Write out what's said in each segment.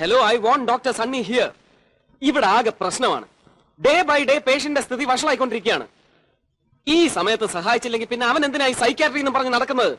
Hello, I want doctor Sunny here. ഇവിടെ ആകെ പ്രശ്നമാണ്. ഡേ ബൈ ഡേ പേഷ്യന്റെ സ്ഥിതി വഷളായിക്കൊണ്ടിരിക്കുകയാണ്. ഈ സമയത്ത് സഹായിച്ചില്ലെങ്കിൽ പിന്നെ അവൻ എന്തിനായി സൈക്യാട്രി എന്ന് പറഞ്ഞ് നടക്കുന്നത്?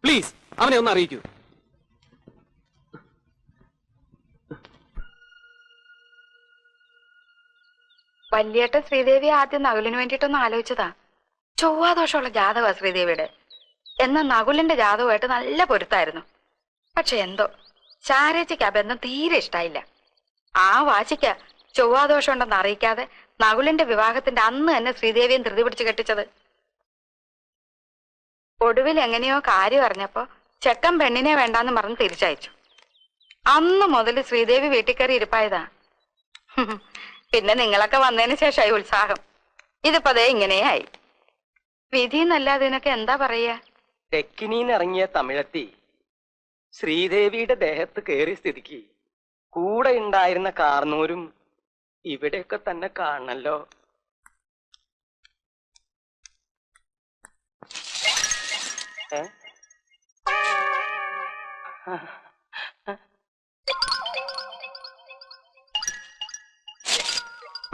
പ്ലീസ് അവനെ ഒന്ന് അറിയിക്കൂ. വല്യേട്ടൻ ശ്രീദേവി ആദ്യം നകുലിന് വേണ്ടിയിട്ടൊന്ന് ആലോചിച്ചതാ. ചൊവ്വാദോഷമുള്ള ജാതകമാണ് ശ്രീദേവിയുടെ. എന്നാൽ നകുലിന്റെ ജാതകമായിട്ട് നല്ല പൊരുത്തായിരുന്നു. പക്ഷെ എന്തോ ശാരേച്ചിക്ക് ആ ബന്ധം തീരെ ഇഷ്ടായില്ല. ആ വാശിക്ക ചൊവ്വാദോഷം ഉണ്ടെന്ന് അറിയിക്കാതെ നകുലിന്റെ വിവാഹത്തിന്റെ അന്ന് തന്നെ ശ്രീദേവിയും ധൃതി പിടിച്ച് കെട്ടിച്ചത്. ഒടുവിൽ എങ്ങനെയോ കാര്യം അറിഞ്ഞപ്പോ ചെക്കൻ പെണ്ണിനെ വേണ്ടാന്ന് പറഞ്ഞ് തിരിച്ചയച്ചു. അന്ന് മുതൽ ശ്രീദേവി വീട്ടിൽ കയറി ഇരിപ്പായതാ. പിന്നെ നിങ്ങളൊക്കെ വന്നതിന് ശേഷമായി ഉത്സാഹം. ഇതിപ്പോ അതേ ഇങ്ങനെയായി. വിധി എന്നല്ലാതെ ഇതിനൊക്കെ എന്താ പറയാ? തെക്കിനീന്നിറങ്ങിയ തമിഴത്തി ശ്രീദേവിയുടെ ദേഹത്ത് കയറിയ സ്ഥിതിക്ക് കൂടെ ഉണ്ടായിരുന്ന കാർന്നൂരും ഇവിടെയൊക്കെ തന്നെ കാണണല്ലോ.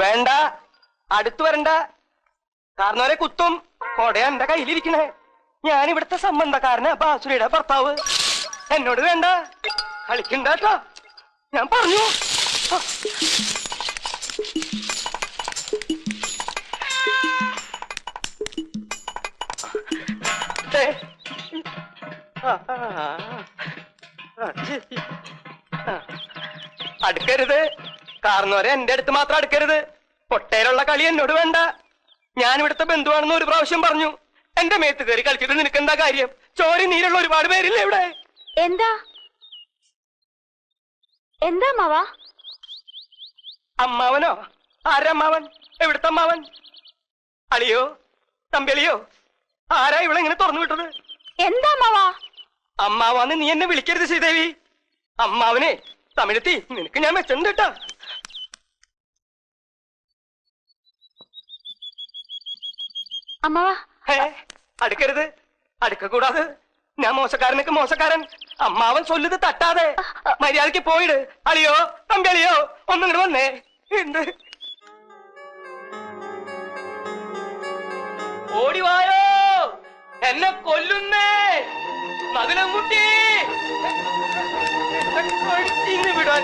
വേണ്ട, അടുത്തു വരണ്ട. കാർന്നോരെ കുത്തും. കൊടയാ എന്റെ കയ്യിലിരിക്കണേ. ഞാനിവിടുത്തെ സംബന്ധക്കാരനാ, ബാസുരയുടെ ഭർത്താവ്. എന്നോട് വേണ്ട, കളിക്കണ്ടോ, ഞാൻ പറഞ്ഞു. അടുക്കരുത് കാർന്നോരെ, എന്റെ അടുത്ത് മാത്രം അടുക്കരുത്. പൊട്ടയിലുള്ള കളി എന്നോട് വേണ്ട. ഞാൻ ഇവിടുത്തെ ബന്ധുവാണെന്ന് ഒരു പ്രാവശ്യം പറഞ്ഞു. എന്റെ മേത്ത് കയറി കളിച്ചിട്ട് നിനക്ക് എന്താ കാര്യം? ചോരി നീരുള്ള ഒരുപാട് പേരില്ലേ ഇവിടെ. എന്താ എന്താ അമ്മാവാ? അമ്മാവനോ? ആരമ്മാവൻ? എവിടുത്തെ അമ്മാവൻ? അളിയോ, തമ്പിളിയോ? ആരാ ഇവിടെ ഇങ്ങനെ തുറന്നു വിട്ടത്? എന്താ അമ്മാവാ? അമ്മാവാന്ന് നീ എന്നെ വിളിക്കരുത് ശ്രീദേവി. അമ്മാവനെ തമിഴത്തി നിനക്ക് ഞാൻ വെച്ചിട്ടുണ്ട് കേട്ടാ. അമ്മാവാ അടുക്കരുത്, അടുക്കൂടാതെ. ഞാൻ മോശക്കാരനൊക്കെ മോശക്കാരൻ. അമ്മാവൻ ചൊല്ലുത് തട്ടാതെ മര്യാദക്ക് പോയിട്. അളിയോ, തമ്പി അളിയോ, ഒന്നിങ്ങോട്ട് വന്നേ. എന്ത് ഓടിവായോ, എന്നെ കൊല്ലുന്നേ മകനംകുട്ടി. വിടാൻ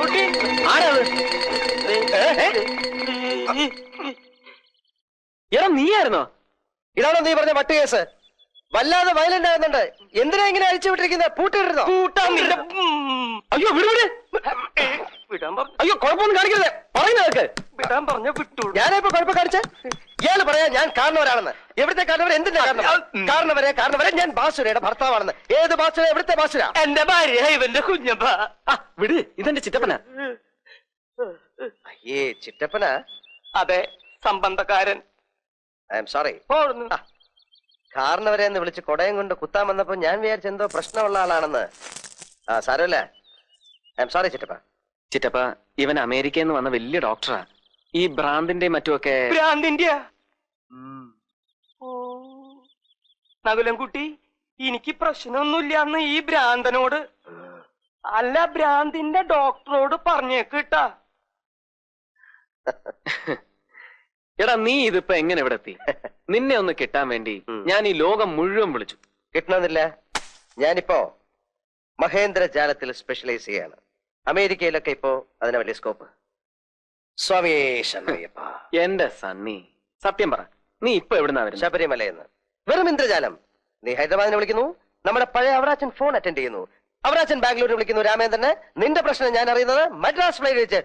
കുട്ടി ആരാണ്? എടാ നീയായിരുന്നോ? ഇതാണോ നീ പറഞ്ഞ മറ്റു കേസ്? വല്ലാതെ വയലന്റ് ആകുന്നുണ്ട്. എന്തിനാ ഇങ്ങനെ അഴിച്ചു വിട്ടിരിക്കുന്നത്? പൂട്ടിരുന്നോ? അയ്യോ വിടുവിട്. അയ്യോ കുഴപ്പമൊന്നും കാണിക്കരുത്, പറയുന്നതൊക്കെ വിടാൻ പറഞ്ഞ വിട്ടു. ഞാനിപ്പോ കുഴപ്പം കാണിച്ച ഇയാള് പറയാ ഞാൻ കാരണവരാണെന്ന്. എവിടുത്തെ കാരണവർ? എന്തിന്റെ കാരണവരെ ഞാൻ ബാസുരയുടെ ഭർത്താവാണെന്ന്. ഏത് ബാസുര? എവിടുത്തെ ബാസുര? എന്റെ ഭാര്യ, ഇവന്റെ കുഞ്ഞപ്പ. വിട്, ഇതെന്റെ ചിറ്റപ്പന. അയ്യേ, ചിറ്റപ്പന? അതെ, സംബന്ധക്കാരൻ. I am sorry. കാരണവരെ എന്ന് വിളിച്ച് കൊടയം കൊണ്ട് കുത്താൻ വന്നപ്പോ ഞാൻ വിചാരിച്ച എന്തോ പ്രശ്നമുള്ള ആളാണെന്ന്. സാരമില്ല, ഐ എം സോറി ചിറ്റപ്പ. ചിറ്റപ്പ, ഇവൻ അമേരിക്കയിൽ നിന്ന് വന്ന വലിയ ഡോക്ടറാ. ഈ ഭ്രാന്തിന്റെ മറ്റുമൊക്കെ. ഭ്രാന്തിന്റെ നകുലൻകുട്ടി, എനിക്ക് പ്രശ്നമൊന്നുമില്ല ഈ ഭ്രാന്തനോട്. അല്ല, ഭ്രാന്തിന്റെ ഡോക്ടറോട് പറഞ്ഞേക്കിട്ടാ. എടാ നീ ഇതിപ്പോ എങ്ങനെ ഇവിടെ എത്തി? നിന്നെ ഒന്ന് കിട്ടാൻ വേണ്ടി ഞാൻ ഈ ലോകം മുഴുവൻ വിളിച്ചു. കിട്ടണമെന്നില്ല. ഞാനിപ്പോ മഹേന്ദ്ര ജാലത്തിൽ സ്പെഷ്യലൈസ് ചെയ്യാണ്. അമേരിക്കയിലൊക്കെ ഇപ്പോ അതിന് വലിയ സ്കോപ്പ്. സ്വാമിയേ ശരണയ്യപ്പ. എന്റെ സണ്ണി, സത്യം പറ, നീ ഇപ്പൊ എവിടുന്നാ വരുന്നത്? ശബരിമലയെന്ന്. വെറും ഇന്ദ്രജാലം. നീ ഹൈദരാബാദിനെ വിളിക്കുന്നു, നമ്മുടെ പഴയ അവറാച്ചൻ ഫോൺ അറ്റൻഡ് ചെയ്യുന്നു. അവറാച്ചൻ ബാംഗ്ലൂരിൽ വിളിക്കുന്നു രാമേന്ദ്രനെ. നിന്റെ പ്രശ്നം ഞാൻ അറിയുന്നത് മദ്രാസ് ഫ്ലൈറ്റ് വെച്ച്.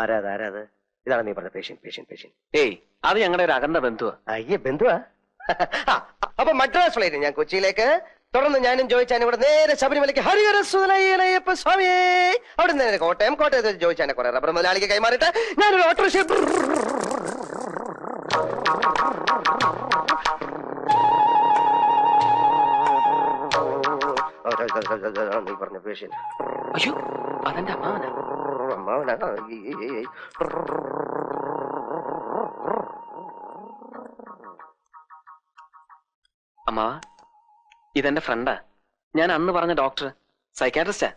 ആരാത്? ഇതാണ് നീ പറഞ്ഞ പേഷ്യന്റ്. ഏയ്, അത് ഞങ്ങളുടെ ഒരു അകന്ന ബന്ധുവാ. അയ്യേ, ബന്ധുവാ? അപ്പൊ മദ്രാസ് ഫ്ലൈറ്റ് ഞാൻ കൊച്ചിയിലേക്ക്. തുടർന്ന് ഞാനും ജോയിച്ചാനും ഇവിടെ നേരെ ശബരിമലയ്ക്ക്. ഹരിഹര സുതനയ്യപ്പ സ്വാമിയേ. അവിടെ നേരെ കോട്ടയത്ത് ജോയിച്ചാനെ കുറെ റബ്ബർ മുതലാളിക്ക് കൈമാറിയിട്ട് ഞാനൊരു ഓട്ടോറിക്ഷ. നീ പറഞ്ഞ പേഷ്യൻ അയ്യോ അതെന്റെ അമ്മാവനാ. അമ്മാവ ഇതെന്റെ ഫ്രണ്ടാ. ഞാൻ അന്ന് പറഞ്ഞ ഡോക്ടർ, സൈക്കാട്രിസ്റ്റാ.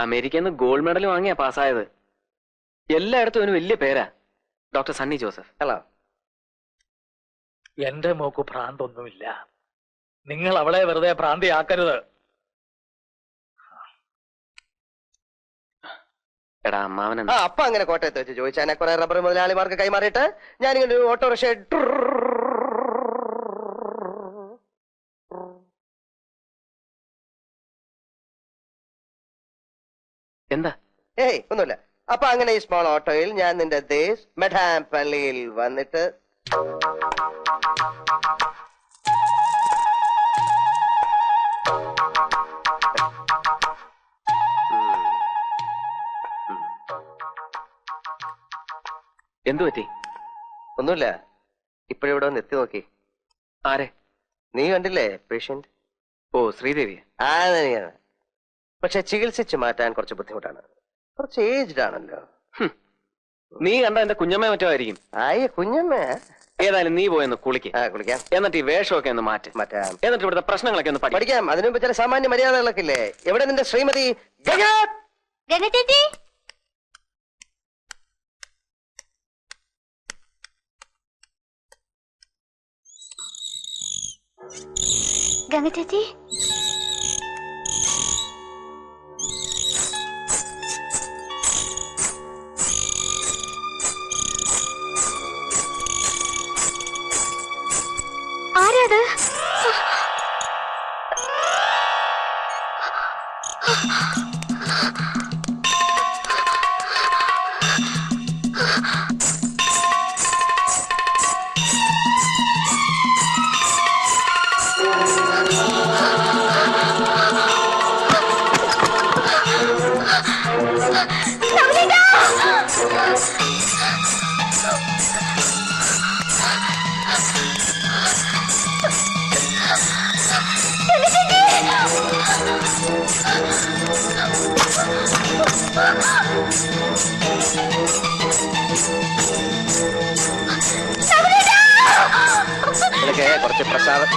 അമേരിക്കയിൽ നിന്ന് ഗോൾഡ് മെഡൽ വാങ്ങിയാ പാസ്സായത്. എല്ലായിടത്തും അവന് വലിയ പേരാ, ഡോക്ടർ സണ്ണി ജോസഫ്. ഹലോ. എന്റെ മോക്ക് ഭ്രാന്തൊന്നുമില്ല. നിങ്ങൾ അവളെ വെറുതെ ഭ്രാന്തിയാക്കരുത്. എടാ അമ്മാവൻ അപ്പൊ അങ്ങനെ കോട്ടയത്ത് വെച്ച് ചോദിച്ചാൽ കുറെ റബ്ബർ മുതലാളിമാർക്ക് കൈമാറിയിട്ട് ഞാനിങ്ങനെ ഒരു ഓട്ടോറിക്ഷ എന്താ? ഏയ് ഒന്നുമില്ല. അപ്പൊ അങ്ങനെ ഈ സ്മോൾ ഓട്ടോയിൽ ഞാൻ നിന്റെ ദേശ് മെഡാം പള്ളിയിൽ വന്നിട്ട് എന്തു പറ്റി? ഒന്നുമില്ല. ഇപ്പോഴിവിടെ വന്ന് എത്തി നോക്കി. ആരെ? നീ കണ്ടില്ലേ പേഷ്യന്റ്? ഓ ശ്രീദേവി. ആ തന്നെയാണ്. പക്ഷെ ചികിത്സിച്ച് മാറ്റാൻ കുറച്ച് ബുദ്ധിമുട്ടാണ്. കുറച്ച് ഏജ്ഡ് ആണല്ലോ. നീ കണ്ട എന്റെ കുഞ്ഞമ്മ മറ്റോ ആയിരിക്കും. ആയ കുഞ്ഞമ്മ. ഏതായാലും നീ പോയെന്ന് കുളിക്ക്. കുളിക്കാം. എന്നിട്ട് ഈ വേഷമൊക്കെ ഒന്ന് മാറ്റാം. എന്നിട്ട് ഇവിടുത്തെ പ്രശ്നങ്ങളൊക്കെ ഒന്ന് പഠിക്കാം. അതിനു മുമ്പ് ചില സാമാന്യ മര്യാദകളൊക്കെ ഇല്ലേ? എവിടെ നിന്റെ ശ്രീമതി ചേച്ചി? ഗംഗ ചേച്ചി, ആരാത്? കുറച്ച് പ്രസാദം.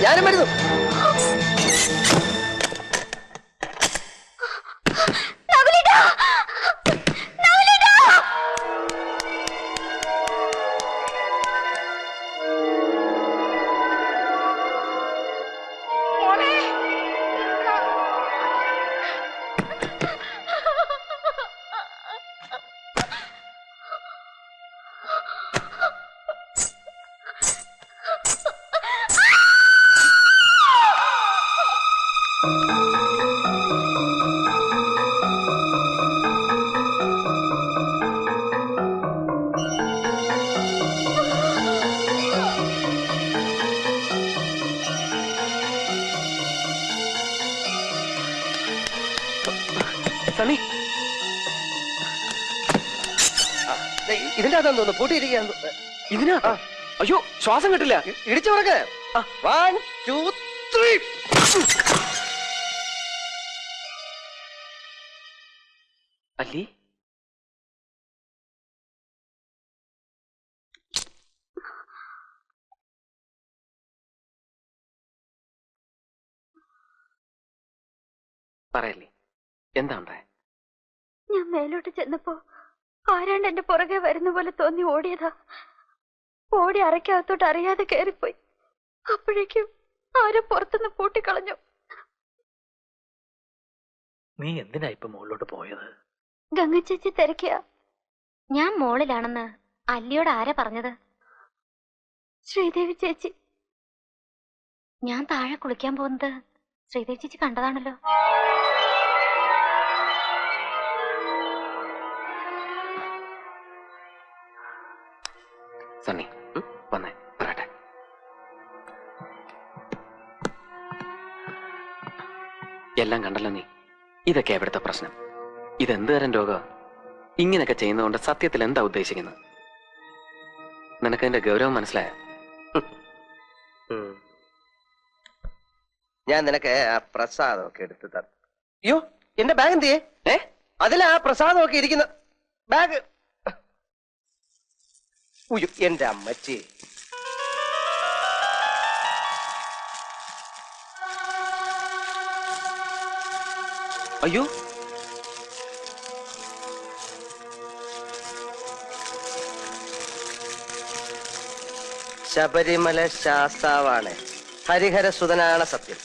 ഞാനും വരുന്നു. ഇതിന്റെ അകത്താന്ന് തോന്നുന്നു പൂട്ടിയിരിക്കുകയാണ്. ഇതിനകത്താ? അയ്യോ ശ്വാസം കിട്ടില്ല. ഇടിച്ചു പറക്ക്. 1 2 3. അല്ലി പറയല്ലേ, എന്താ ഉണ്ടായ? ഞാൻ മേലോട്ട് ചെന്നപ്പോ ആരാണ്ട് എന്റെ പുറകെ വരുന്ന പോലെ തോന്നി ഓടിയതാ. ഓടി അറയ്ക്കകത്തോട്ട് അറിയാതെ കയറിപ്പോയി. അപ്പോഴേക്കും ആരോ പുറത്തുനിന്ന് പൂട്ടിക്കളഞ്ഞു. നീ എന്തിനാ ഇപ്പൊ മുകളിലോട്ട് പോയത്? ഗംഗ ചേച്ചി തിരക്കിയ. ഞാൻ മോളിലാണെന്ന് അല്ലിയോട് ആരാ പറഞ്ഞത്? ശ്രീദേവി ചേച്ചി. ഞാൻ താഴെ കുളിക്കാൻ പോകുന്നത് ശ്രീദേവി ചേച്ചി കണ്ടതാണല്ലോ. സണ്ണി വന്നേ പറയട്ടെ. എല്ലാം കണ്ടല്ലോ നീ. ഇതൊക്കെ എവിടുത്തെ പ്രശ്നം? ഇതെന്ത് തരം രോഗം? ഇങ്ങനെയൊക്കെ ചെയ്യുന്നതുകൊണ്ട് സത്യത്തിൽ എന്താ ഉദ്ദേശിക്കുന്നത്? നിനക്കതിന്റെ ഗൗരവം മനസ്സിലായ? ഞാൻ നിനക്ക് ആ പ്രസാദമൊക്കെ എടുത്തു തന്നു. അയ്യോ, എന്റെ ബാഗ് എന്തിയേ? അതിലാ പ്രസാദമൊക്കെ ഇരിക്കുന്ന ബാഗ്. ഉയ്യോ, എന്റെ അമ്മച്ചി. അയ്യോ, ശബരിമല ശാസ്താവാണ്, ഹരിഹരസുതനാണ് സത്യം.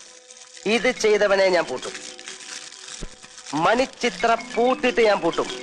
ഇത് ചെയ്തവനെ ഞാൻ പൂട്ടും. മണിച്ചിത്ര പൂട്ടിട്ട് ഞാൻ പൂട്ടും.